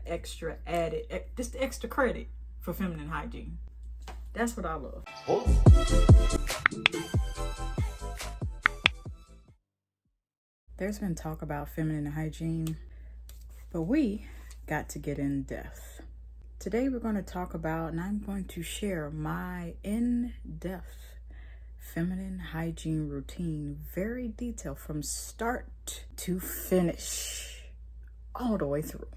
extra added, just extra credit for feminine hygiene. That's what I love. There's been talk about feminine hygiene, but we got to get in depth. Today we're going to talk about, and I'm going to share my in-depth feminine hygiene routine, very detailed from start to finish, all the way through.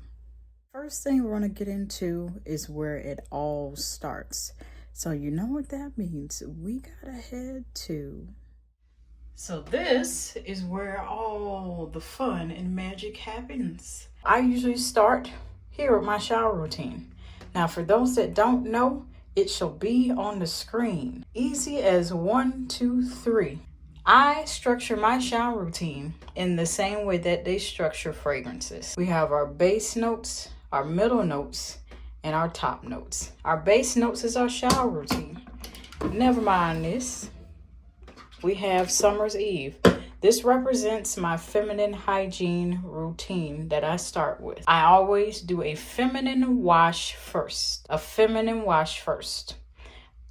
First thing we're going to get into is where it all starts. So you know what that means. We gotta head to. So this is where all the fun and magic happens. I usually start here with my shower routine. Now for those that don't know, it shall be on the screen. Easy as 1, 2, 3. I structure my shower routine in the same way that they structure fragrances. We have our base notes, our middle notes, and our top notes. Our base notes is our shower routine. Never mind this. We have Summer's Eve. This represents my feminine hygiene routine that I start with. I always do a feminine wash first. A feminine wash first.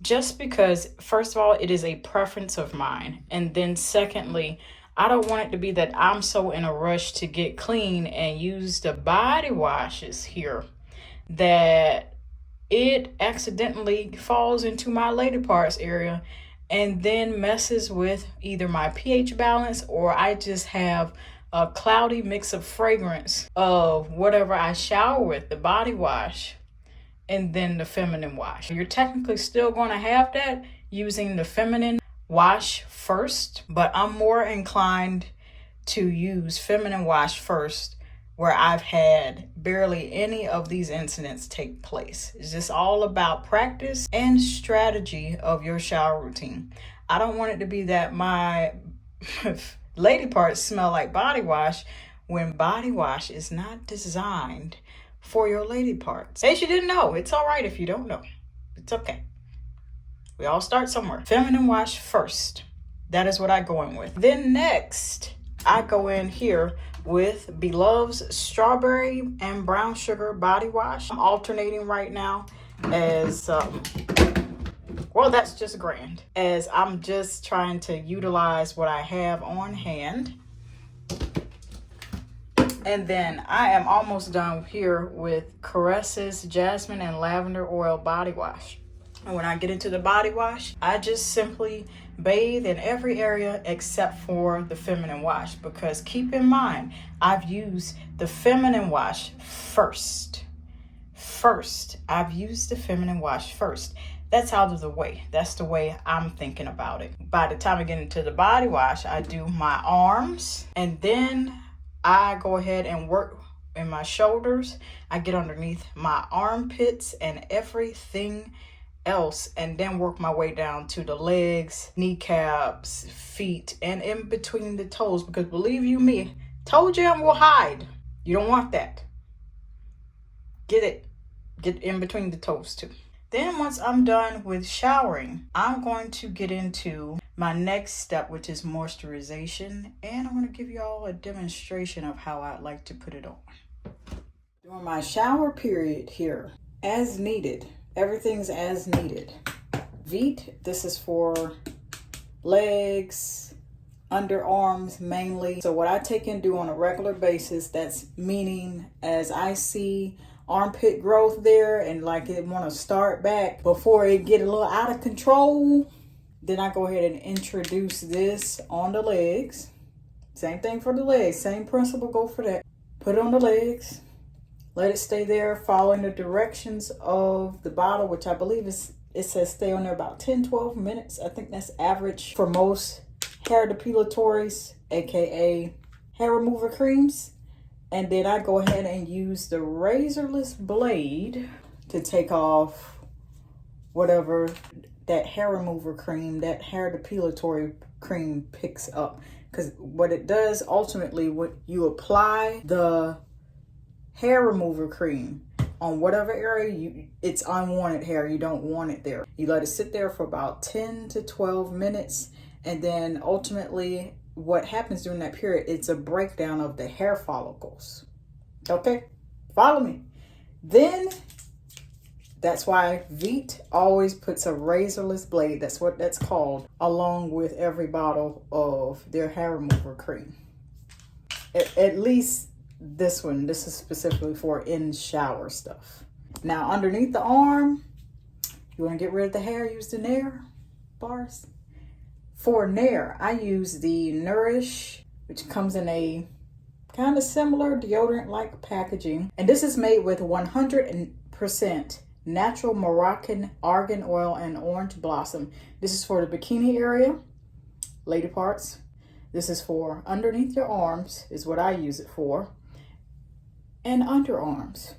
Just because, first of all, it is a preference of mine. And then secondly, I don't want it to be that I'm so in a rush to get clean and use the body washes here that it accidentally falls into my lady parts area and then messes with either my pH balance, or I just have a cloudy mix of fragrance of whatever I shower with, the body wash and then the feminine wash. You're technically still going to have that using the feminine wash first, but I'm more inclined to use feminine wash first where I've had barely any of these incidents take place. It's just all about practice and strategy of your shower routine. I don't want it to be that my lady parts smell like body wash when body wash is not designed for your lady parts. In case you didn't know, it's all right if you don't know. It's okay. We all start somewhere. Feminine wash first. That is what I go in with. Then next, I go in here with Beloved's Strawberry and Brown Sugar Body Wash. I'm alternating right now as, well, that's just grand. As I'm just trying to utilize what I have on hand. And then I am almost done here with Caresses Jasmine and Lavender Oil Body Wash. And when I get into the body wash, I just simply bathe in every area except for the feminine wash, because keep in mind, I've used the feminine wash first. I've used the feminine wash first. That's out of the way. That's the way I'm thinking about it. By the time I get into the body wash, I do my arms, and then I go ahead and work in my shoulders. I get underneath my armpits and everything else, and then work my way down to the legs, kneecaps, feet, and in between the toes, because believe you me, toe jam will hide. You don't want that. Get in between the toes too. Then once I'm done with showering, I'm going to get into my next step, which is moisturization, and I'm going to give you all a demonstration of how I like to put it on. During my shower period here, as needed, everything's as needed. Veet, this is for legs, underarms mainly. So what I take and do on a regular basis, that's meaning as I see armpit growth there and like it want to start back before it get a little out of control, then I go ahead and introduce this on the legs. Same thing for the legs, same principle, go for that. Put it on the legs. Let it stay there following the directions of the bottle, which I believe it says stay on there about 10-12 minutes. I think that's average for most hair depilatories, aka hair remover creams. And then I go ahead and use the razorless blade to take off whatever that hair remover cream, that hair depilatory cream picks up. Because what it does ultimately, when you apply the hair remover cream on whatever area it's unwanted hair, you don't want it there. You let it sit there for about 10 to 12 minutes, and then ultimately what happens during that period, it's a breakdown of the hair follicles. Okay, follow me. Then that's why Veet always puts a razorless blade, that's what that's called, along with every bottle of their hair remover cream. At least this one, this is specifically for in shower stuff. Now underneath the arm, you want to get rid of the hair, use the Nair bars. For Nair, I use the Nourish, which comes in a kind of similar deodorant-like packaging. And this is made with 100% natural Moroccan argan oil and orange blossom. This is for the bikini area, lady parts. This is for underneath your arms, is what I use it for, and underarms.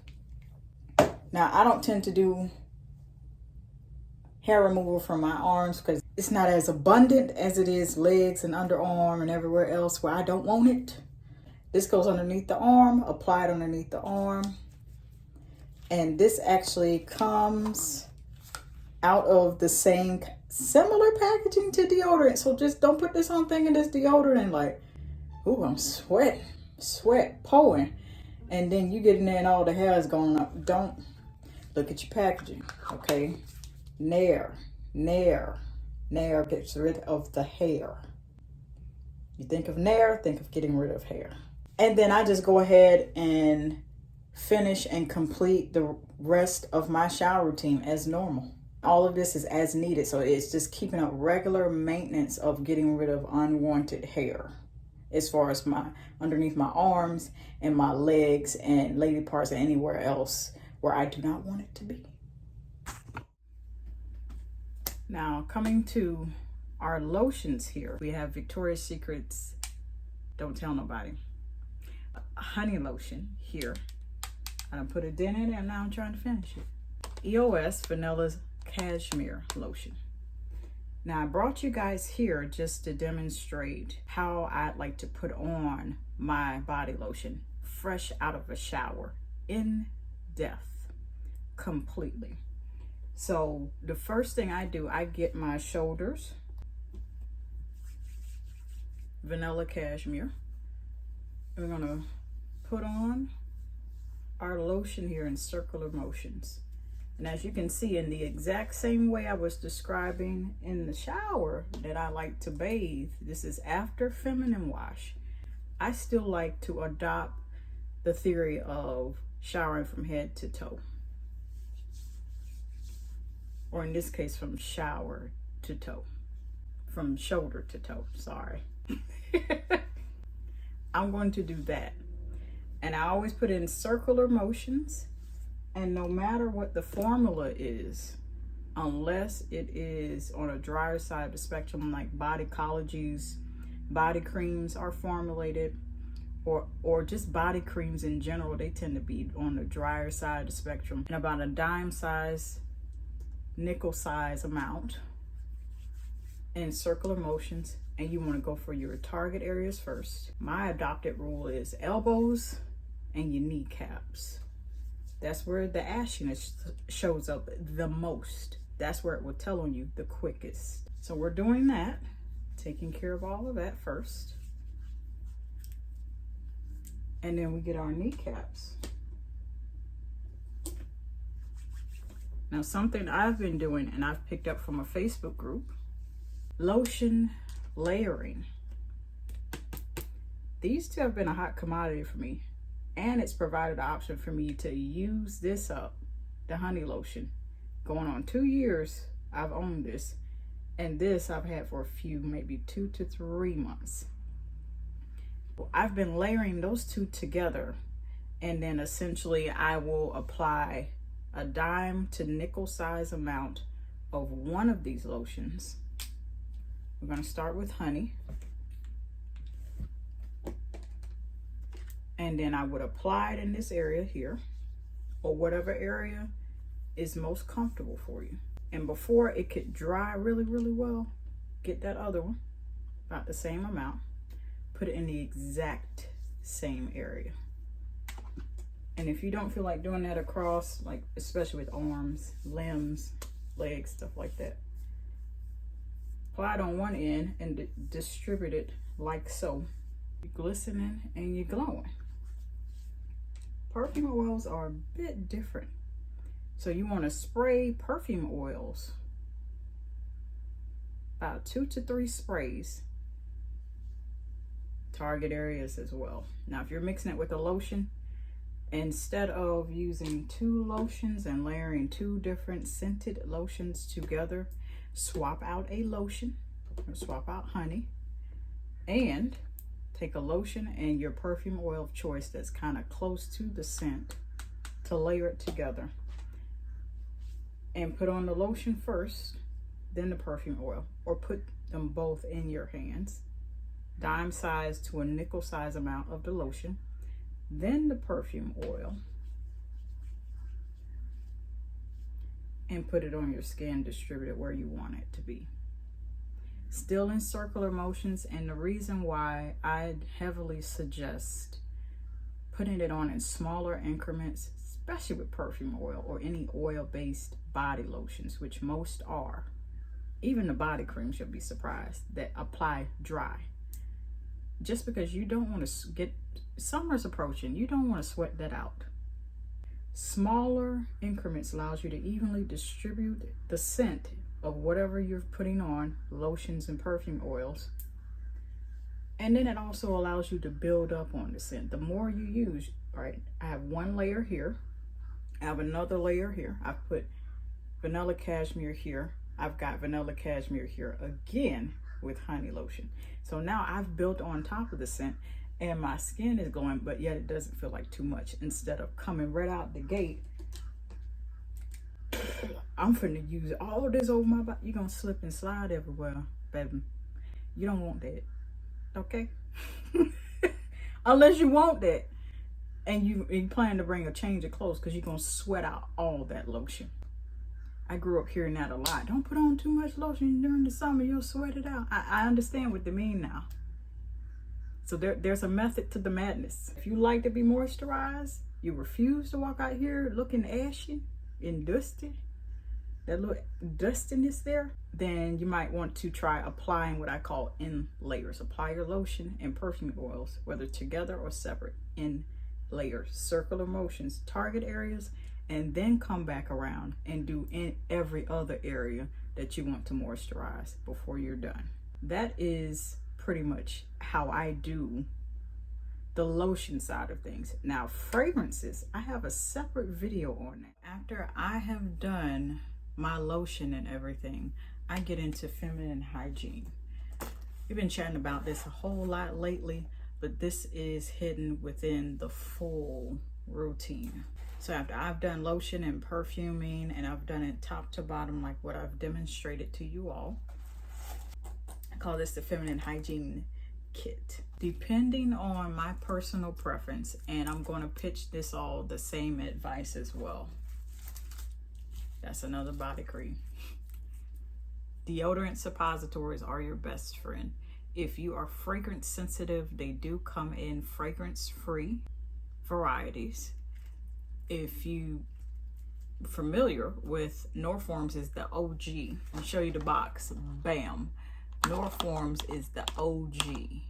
Now, I don't tend to do hair removal from my arms because it's not as abundant as it is legs and underarm and everywhere else where I don't want it. This goes underneath the arm, applied underneath the arm. And this actually comes out of the same similar packaging to deodorant. So just don't put this on thinking this deodorant and like, ooh, I'm sweat pouring. And then you get in there and all the hair is going up. Don't look at your packaging, okay? Nair gets rid of the hair. You think of Nair, think of getting rid of hair. And then I just go ahead and finish and complete the rest of my shower routine as normal. All of this is as needed, so it's just keeping up regular maintenance of getting rid of unwanted hair as far as my underneath my arms and my legs and lady parts and anywhere else where I do not want it to be. Now coming to our lotions here, we have Victoria's Secret's Don't Tell Nobody honey lotion here. I done put a dent in it and now I'm trying to finish it. EOS Vanilla Cashmere Lotion. Now I brought you guys here just to demonstrate how I like to put on my body lotion fresh out of a shower, in depth, completely. So the first thing I do, I get my shoulders, Vanilla Cashmere. We're gonna put on our lotion here in circular motions. And as you can see, in the exact same way I was describing in the shower that I like to bathe, this is after feminine wash. I still like to adopt the theory of showering from head to toe. Or in this case, from shower to toe. From shoulder to toe, sorry. I'm going to do that. And I always put in circular motions. And no matter what the formula is, unless it is on a drier side of the spectrum, like Bodycology's body creams are formulated, or just body creams in general, they tend to be on the drier side of the spectrum, and about a dime size, nickel size amount in circular motions. And you want to go for your target areas first. My adopted rule is elbows and your kneecaps. That's where the ashiness shows up the most. That's where it will tell on you the quickest. So we're doing that, taking care of all of that first. And then we get our kneecaps. Now something I've been doing and I've picked up from a Facebook group, lotion layering. These two have been a hot commodity for me. And it's provided the option for me to use this up, the honey lotion. Going on 2 years, I've owned this. And this I've had for a few, maybe 2 to 3 months. Well, I've been layering those two together. And then essentially I will apply a dime to nickel size amount of one of these lotions. We're going to start with honey. And then I would apply it in this area here, or whatever area is most comfortable for you. And before it could dry really, really well, get that other one, about the same amount, put it in the exact same area. And if you don't feel like doing that across, like especially with arms, limbs, legs, stuff like that, apply it on one end and distribute it like so. You're glistening and you're glowing. Perfume oils are a bit different. So you want to spray perfume oils, about 2 to 3 sprays, target areas as well. Now, if you're mixing it with a lotion, instead of using 2 lotions and layering 2 different scented lotions together, swap out a lotion or swap out honey and take a lotion and your perfume oil of choice that's kind of close to the scent to layer it together. And put on the lotion first, then the perfume oil, or put them both in your hands. Dime size to a nickel size amount of the lotion, then the perfume oil, and put it on your skin, distribute it where you want it to be. Still in circular motions, and the reason why I'd heavily suggest putting it on in smaller increments, especially with perfume oil or any oil-based body lotions, which most are. Even the body creams, you'll be surprised, that apply dry. Just because you don't want to get, summer's approaching, you don't want to sweat that out. Smaller increments allows you to evenly distribute the scent of whatever you're putting on, lotions and perfume oils. And then it also allows you to build up on the scent. The more you use, right? I have 1 layer here. I have another layer here. I've put vanilla cashmere here. I've got vanilla cashmere here again with honey lotion. So now I've built on top of the scent and my skin is glowing, but yet it doesn't feel like too much. Instead of coming right out the gate, I'm finna use all of this over my body. You're gonna slip and slide everywhere, baby. You don't want that, okay? Unless you want that and you plan to bring a change of clothes, because you're gonna sweat out all that lotion. I grew up hearing that a lot. Don't put on too much lotion during the summer, you'll sweat it out. I understand what they mean now. So there's a method to the madness. If you like to be moisturized, you refuse to walk out here looking ashy and dusty, that little dustiness there, then you might want to try applying what I call in layers. Apply your lotion and perfume oils, whether together or separate, in layers, circular motions, target areas, and then come back around and do in every other area that you want to moisturize before you're done. That is pretty much how I do the lotion side of things. Now, fragrances, I have a separate video on that. After I have done my lotion and everything, I get into feminine hygiene. We've been chatting about this a whole lot lately, but this is hidden within the full routine. So after I've done lotion and perfuming, and I've done it top to bottom like what I've demonstrated to you all, I call this the feminine hygiene kit. Depending on my personal preference, and I'm going to pitch this all the same advice as well. That's another body cream. Deodorant suppositories are your best friend. If you are fragrance sensitive, they do come in fragrance free varieties. If you familiar with Norforms, is the OG. I'll show you the box. Bam. Norforms is the OG.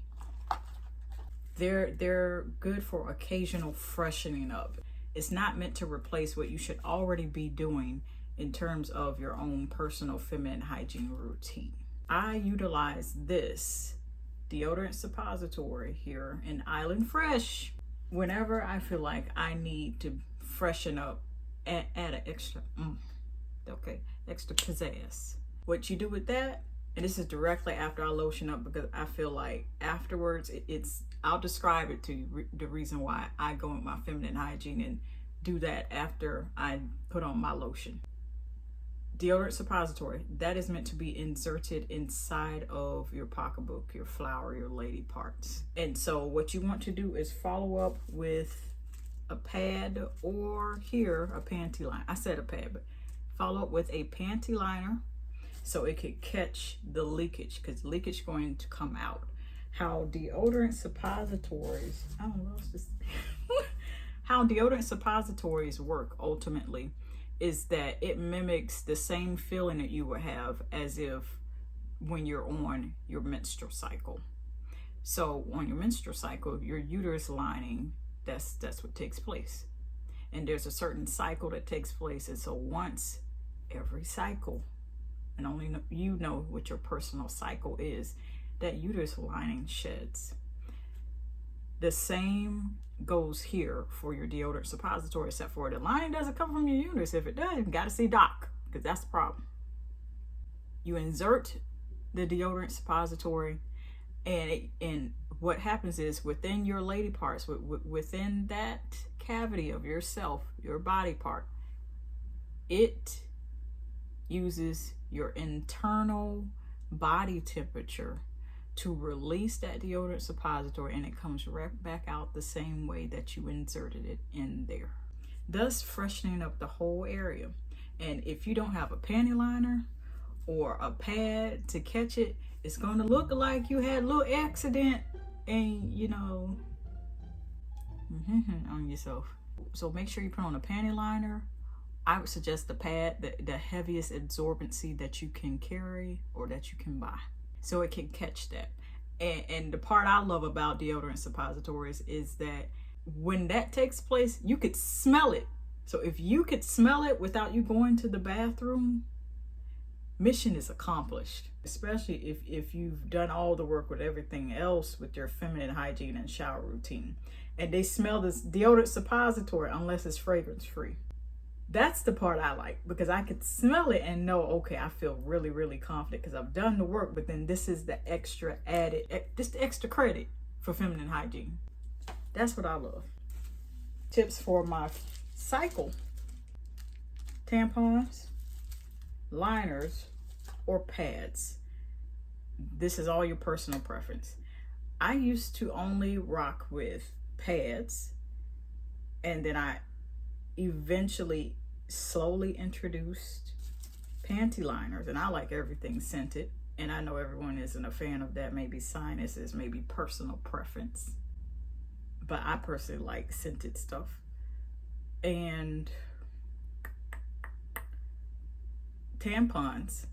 They're good for occasional freshening up. It's not meant to replace what you should already be doing in terms of your own personal feminine hygiene routine. I utilize this deodorant suppository here in Island Fresh whenever I feel like I need to freshen up, add an extra, extra pizzazz. What you do with that, and this is directly after I lotion up, because I feel like afterwards I'll describe it to you, the reason why I go with my feminine hygiene and do that after I put on my lotion. Deodorant suppository, that is meant to be inserted inside of your pocketbook, your flower, your lady parts. And so what you want to do is follow up with a pad, or here a panty liner. I said a pad, but follow up with a panty liner so it could catch the leakage, because leakage is going to come out. How deodorant suppositories, how deodorant suppositories work ultimately is that it mimics the same feeling that you would have as if when you're on your menstrual cycle. So on your menstrual cycle, your uterus lining, that's what takes place. and there's a certain cycle that takes place. And so once every cycle, and only you know what your personal cycle is, that uterus lining sheds. The same goes here for your deodorant suppository, except for the lining doesn't come from your uterus. If it does, you got to see doc, because that's the problem. You insert the deodorant suppository, and what happens is within your lady parts, within that cavity of yourself, your body part, it uses your internal body temperature to release that deodorant suppository, and it comes right back out the same way that you inserted it in there, thus freshening up the whole area. And if you don't have a panty liner or a pad to catch it, it's going to look like you had a little accident and, you know, on yourself. So make sure you put on a panty liner. I would suggest the pad, the heaviest absorbency that you can carry or that you can buy, so it can catch that. And the part I love about deodorant suppositories is that when that takes place, you could smell it. So if you could smell it without you going to the bathroom, mission is accomplished. Especially if you've done all the work with everything else with your feminine hygiene and shower routine, and they smell this deodorant suppository unless it's fragrance free. That's the part I like, because I could smell it and know, okay, I feel really, really confident because I've done the work. But then this is the extra added, just the extra credit for feminine hygiene. That's what I love. Tips for my cycle: tampons, liners, or pads. This is all your personal preference. I used to only rock with pads, and then I eventually slowly introduced panty liners, and I like everything scented, and I know everyone isn't a fan of that. Maybe sinuses, maybe personal preference, but I personally like scented stuff. And tampons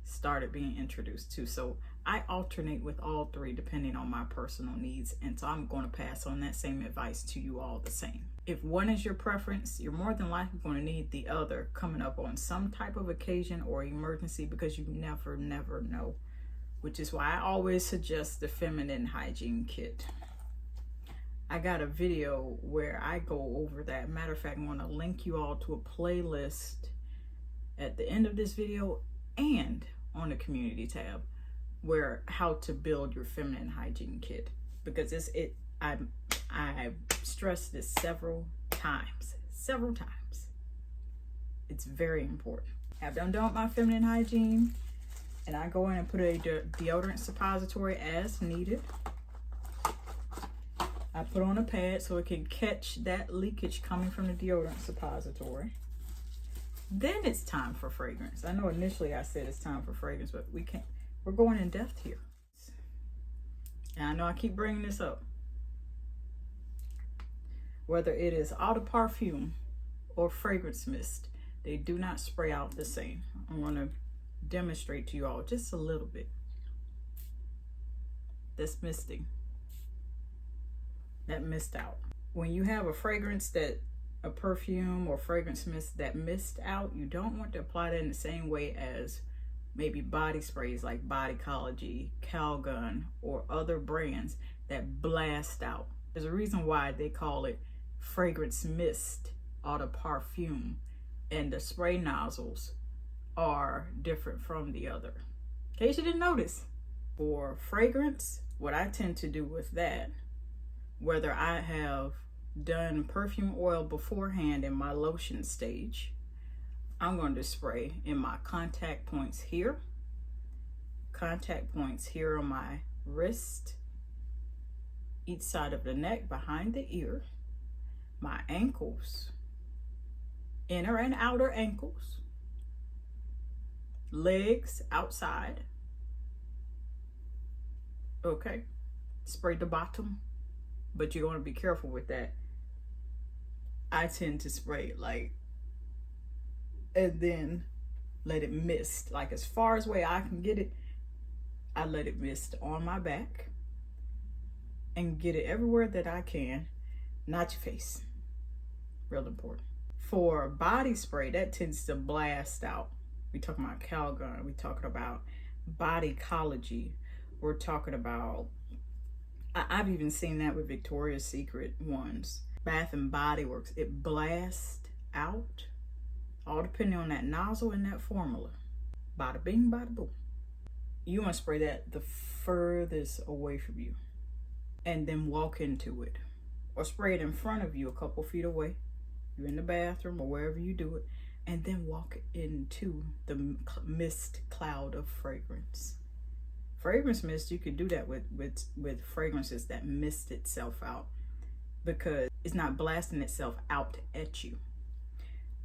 started being introduced too, so I alternate with all three depending on my personal needs, and so I'm going to pass on that same advice to you all the same. If one is your preference, you're more than likely going to need the other coming up on some type of occasion or emergency, because you never know, which is why I always suggest the feminine hygiene kit. I got a video where I go over that. Matter of fact, I'm going to link you all to a playlist at the end of this video and on the community tab, where how to build your feminine hygiene kit, because I've stressed this several times. It's very important. After I'm done with my feminine hygiene, and I go in and put a deodorant suppository as needed, I put on a pad so it can catch that leakage coming from the deodorant suppository. Then it's time for fragrance. I know initially I said it's time for fragrance, but we're going in depth here. And I know I keep bringing this up. Whether it is eau de parfum or fragrance mist, they do not spray out the same. I'm going to demonstrate to you all just a little bit. That's misting. That mist out. When you have a fragrance a perfume or fragrance mist that mist out, you don't want to apply that in the same way as maybe body sprays like Bodycology, Calgon, or other brands that blast out. There's a reason why they call it fragrance mist eau de parfum, and the spray nozzles are different from the other. In case you didn't notice, for fragrance, what I tend to do with that, whether I have done perfume oil beforehand in my lotion stage, I'm going to spray in my contact points here on my wrist, each side of the neck, behind the ear, my ankles, inner and outer ankles, legs outside. Okay, spray the bottom, but you're going to be careful with that. I tend to spray and then let it mist, like as far as way I can get it. I let it mist on my back and get it everywhere that I can, not your face. real important. For body spray, that tends to blast out. We talking about Calgon. We talking about Bodycology. We're talking about, I've even seen that with Victoria's Secret ones. Bath and Body Works. It blasts out, all depending on that nozzle and that formula. Bada bing, bada boom. You want to spray that the furthest away from you and then walk into it, or spray it in front of you a couple feet away. You're in the bathroom or wherever you do it, and then walk into the mist cloud of fragrance. Fragrance mist, you could do that with fragrances that mist itself out, because it's not blasting itself out at you.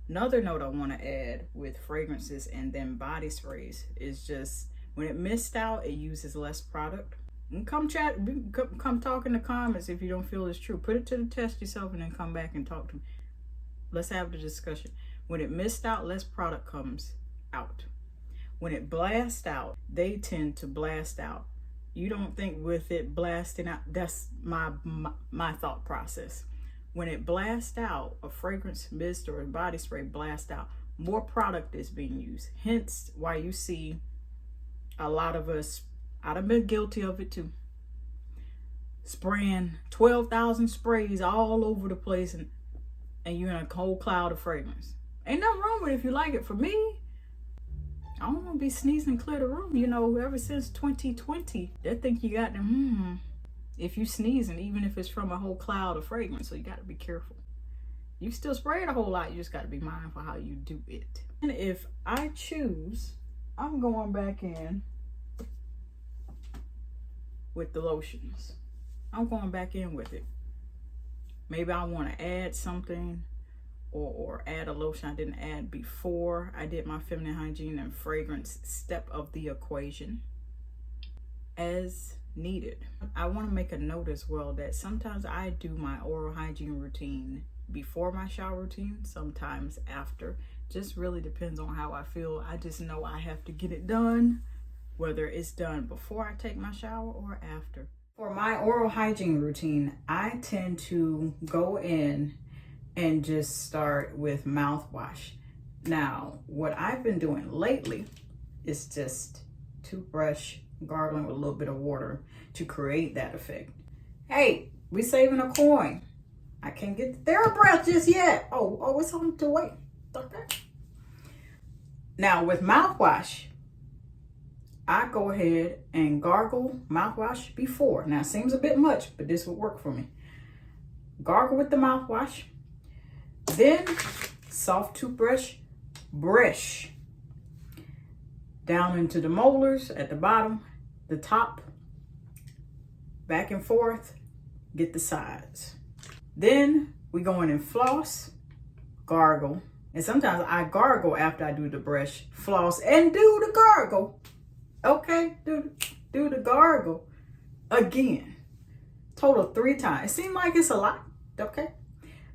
Another note I want to add with fragrances and then body sprays is just when it mists out, it uses less product. And come chat, come talk in the comments if you don't feel it's true. Put it to the test yourself and then come back and talk to me. Let's have the discussion. When it mists out, less product comes out. When it blasts out, they tend to blast out. You don't think with it blasting out, that's my thought process. When it blasts out, a fragrance mist or a body spray blast out, more product is being used. Hence why you see a lot of us, I've been guilty of it too, spraying 12,000 sprays all over the place, and you're in a whole cloud of fragrance. Ain't nothing wrong with it if you like it. For me, I don't want to be sneezing clear the room. You know, ever since 2020, they think you got them, if you sneezing, even if it's from a whole cloud of fragrance, so you got to be careful. You still spray it a whole lot, you just got to be mindful how you do it. And if I choose, I'm going back in with the lotions. I'm going back in with it. Maybe I want to add something, or add a lotion I didn't add before I did my feminine hygiene and fragrance step of the equation, as needed. I want to make a note as well that sometimes I do my oral hygiene routine before my shower routine, sometimes after. Just really depends on how I feel. I just know I have to get it done, whether it's done before I take my shower or after. For my oral hygiene routine, I tend to go in and just start with mouthwash. Now, what I've been doing lately is just toothbrush, gargling with a little bit of water to create that effect. Hey, we saving a coin. I can't get the TheraBreath just yet. Oh, it's on to wait. Okay. Now with mouthwash, I go ahead and gargle mouthwash before. Now it seems a bit much, but this would work for me. Gargle with the mouthwash. Then soft toothbrush, brush down into the molars at the bottom, the top, back and forth, get the sides. Then we go in and floss, gargle. And sometimes I gargle after I do the brush, floss, and do the gargle. Okay, do the gargle again. Total 3 times. It seems like it's a lot, okay?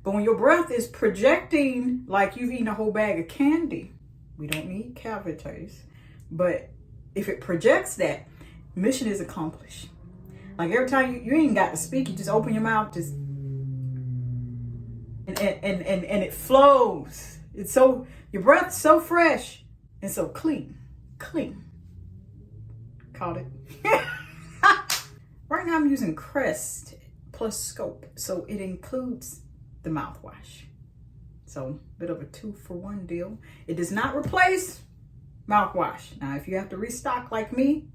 But when your breath is projecting like you've eaten a whole bag of candy, we don't need cavities. But if it projects that, mission is accomplished. Like every time you ain't got to speak, you just open your mouth, just and it flows. It's so, your breath's so fresh and so clean. Caught it. Right now I'm using Crest plus Scope, so it includes the mouthwash. So bit of a 2-for-1 deal. It does not replace mouthwash. Now if you have to restock like me,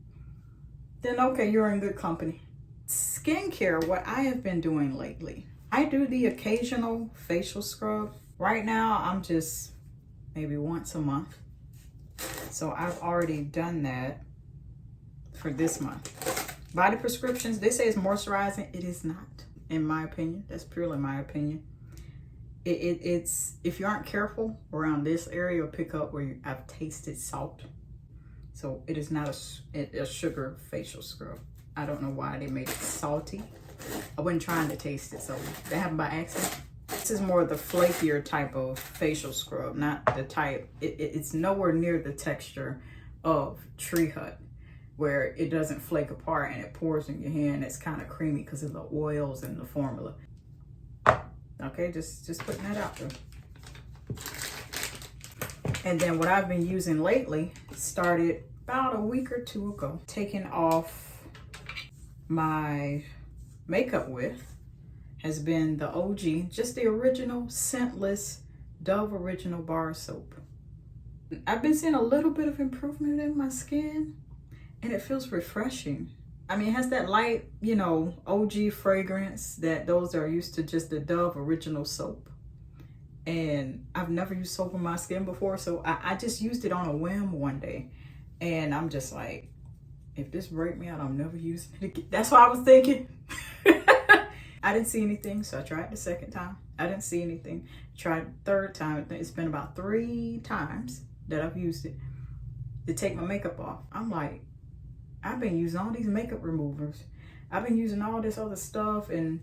then okay, you're in good company. Skincare, what I have been doing lately, I do the occasional facial scrub. Right now I'm just maybe once a month, so I've already done that for this month. Body prescriptions, they say it's moisturizing. It is not, in my opinion. That's purely my opinion. It's, if you aren't careful around this area, you'll pick up where I've tasted salt. So it is not a sugar facial scrub. I don't know why they made it salty. I wasn't trying to taste it, so that happened by accident. This is more of the flakier type of facial scrub, not the type, it's nowhere near the texture of Tree Hut, where it doesn't flake apart and it pours in your hand. It's kind of creamy because of the oils and the formula. Okay, just putting that out there. And then what I've been using lately, started about a week or two ago, taking off my makeup with, has been the OG, just the original scentless Dove Original Bar Soap. I've been seeing a little bit of improvement in my skin, and it feels refreshing. I mean, it has that light, you know, OG fragrance that those are used to just the Dove Original Soap. And I've never used soap on my skin before, so I just used it on a whim one day. And I'm just like, if this break me out, I'm never using it again. That's what I was thinking. I didn't see anything, so I tried the second time. I didn't see anything. Tried the third time. It's been about 3 times that I've used it to take my makeup off. I'm like, I've been using all these makeup removers. I've been using all this other stuff and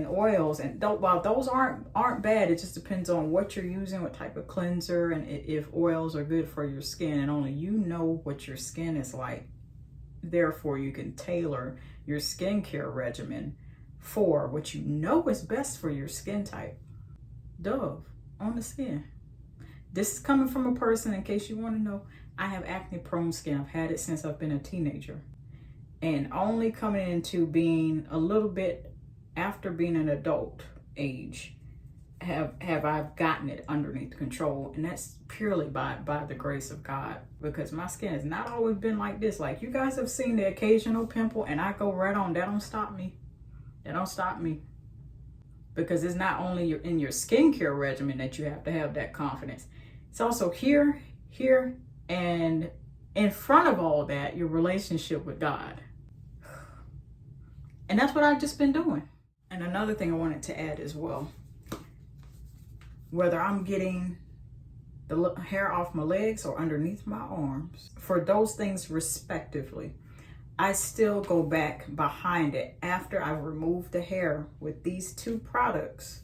oils, and while those aren't bad, it just depends on what you're using, what type of cleanser, and if oils are good for your skin, and only you know what your skin is like. Therefore, you can tailor your skincare regimen for what you know is best for your skin type. Dove on the skin. This is coming from a person, in case you want to know, I have acne prone skin. I've had it since I've been a teenager, and only coming into being a little bit after being an adult age have I gotten it underneath control, and that's purely by the grace of God, because my skin has not always been like this. Like, you guys have seen the occasional pimple and I go right on. That don't stop me. That don't stop me, because it's not only in your skincare regimen that you have to have that confidence. It's also here, and in front of all that, your relationship with God. And that's what I've just been doing. And another thing I wanted to add as well, whether I'm getting the hair off my legs or underneath my arms, for those things respectively, I still go back behind it after I've removed the hair with these 2 products,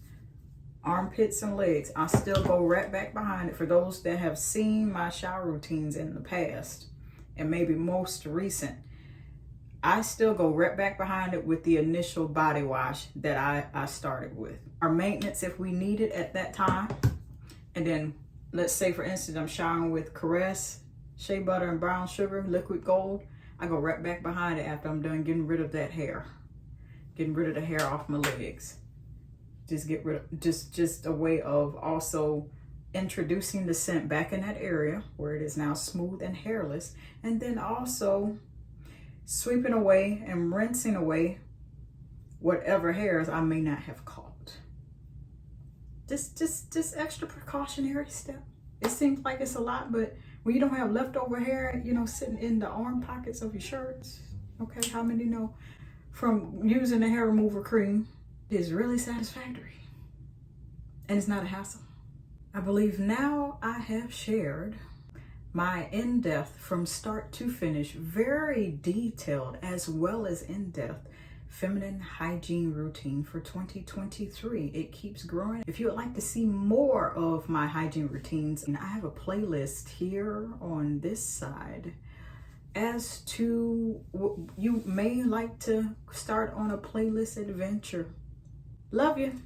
armpits and legs. I still go right back behind it. For those that have seen my shower routines in the past, and maybe most recent, I still go right back behind it with the initial body wash that I started with. Our maintenance, if we need it at that time. And then, let's say for instance, I'm showering with Caress, Shea Butter and Brown Sugar, Liquid Gold. I go right back behind it after I'm done getting rid of that hair. Getting rid of the hair off my legs. Just get rid of, just a way of also introducing the scent back in that area where it is now smooth and hairless. And then also sweeping away and rinsing away whatever hairs I may not have caught. Just extra precautionary step. It seems like it's a lot, but when you don't have leftover hair, you know, sitting in the arm pockets of your shirts, okay, how many know from using the hair remover cream is really satisfactory, and it's not a hassle. I believe now I have shared my in-depth, from start to finish, very detailed as well as in-depth feminine hygiene routine for 2023. It keeps growing. If you would like to see more of my hygiene routines, I have a playlist here on this side. As to, you may like to start on a playlist adventure. Love you.